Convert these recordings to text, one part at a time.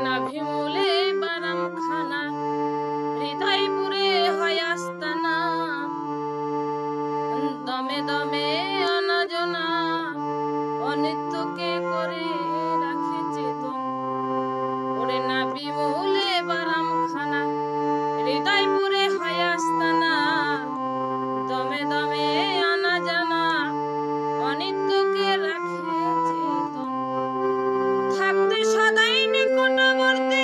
নাভিমূলে বারাম খানা, হৃদয়পুরে হয় আস্তানা। দমে দমে অনাজনা, অনিত্যকে করে রাখে চেতন। ওরে নাভিমূলে বারাম খানা, হৃদয়পুরে হয় আস্তানা। দমে দমে অনাজনা, অনিত্যকে রাখে চেতন। থাকতে সদাই নিকটবর্তী,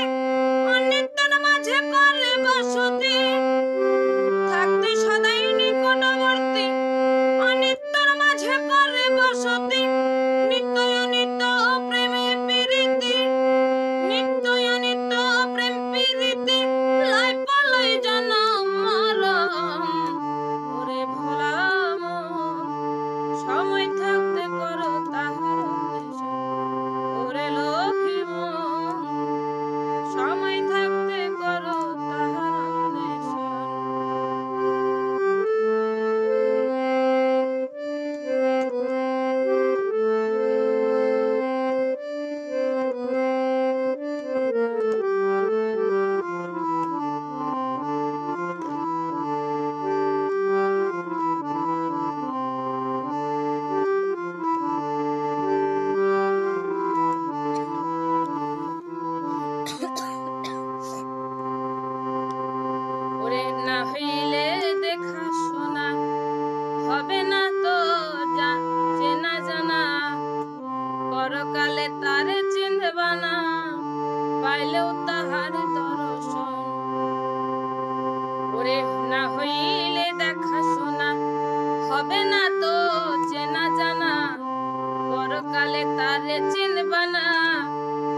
অনিত্যর মাঝে করে বসতি। থাকতে সদাই নিকটবর্তী, অনিত্যর মাঝে করে বসতি। নিত্য অনিত্য প্রেমে প্রীতি, নিত্য অনিত্য প্রেম প্রীতি। লয় পলয় জনম মরণ, ওরে ভোলা মন, সময় থাকতে করো তাহার অন্বেষণ। ওরে লোভী মন, সময় থাকতে করো তাহার অন্বেষণ। ওরে না হইলে দেখা শোনা, হবে না তো চেনা জানা। পরকালে তারে চিনবা না, পাইলেও তাহার দর্শন। ওরে না হইলে দেখা শোনা, হবে না তো চেনা জানা। পরকালে তারে চিনবা না,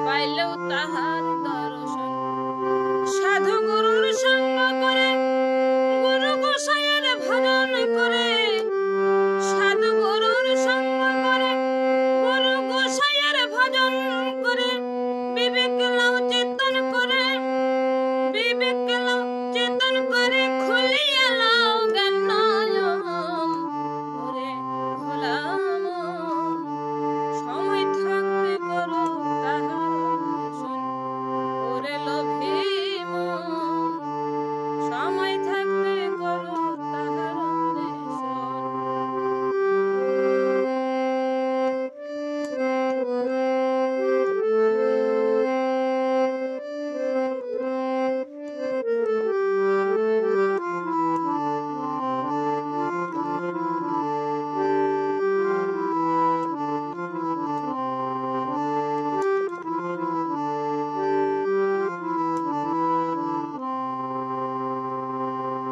পাইলেও তাহার দর্শন। সাধু গুরুর সঙ্গ করে, গুরু গোসাইয়ের ভজন করে। সাধু গুরুর সঙ্গ করে, গুরু গোসাইয়ের ভজন করে। বিবেক লাও চেতন করে, বিবেক লাও চেতন করে। খুলিয়া লাও জ্ঞান নয়ন, ওরে ভোলা মন, সময় থাকতে করো তাহার অন্বেষণ। ওরে লোভী মন, সময় থাকতে করো তাহার অন্বেষণ।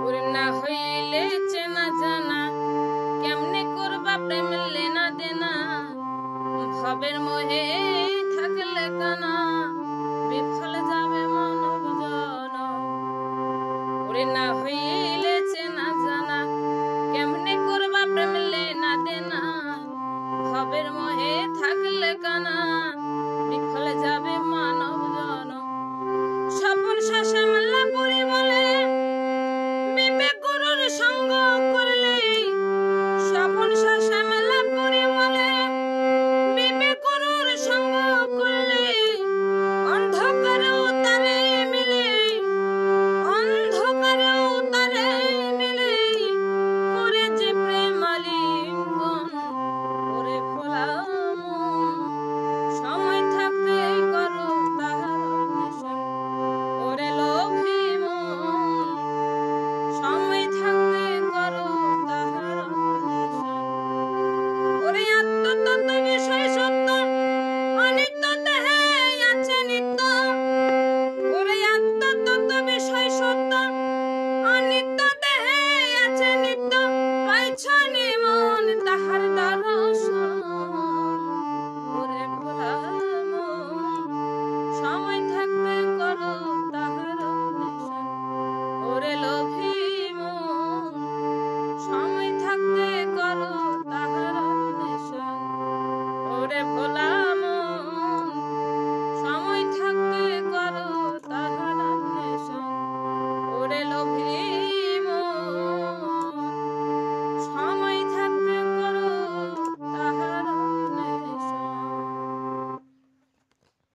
ওরে না হইলে চেনা জানা, কেমনে করবা প্রেম লেনা দেনা। ভবের মোহে থাকলে কানা, বিফল যাবে মানব জনম। ওরে না হইলে চেনা জানা, কেমনে করবা প্রেম লেনা দেনা। ভবের মোহে থাকলে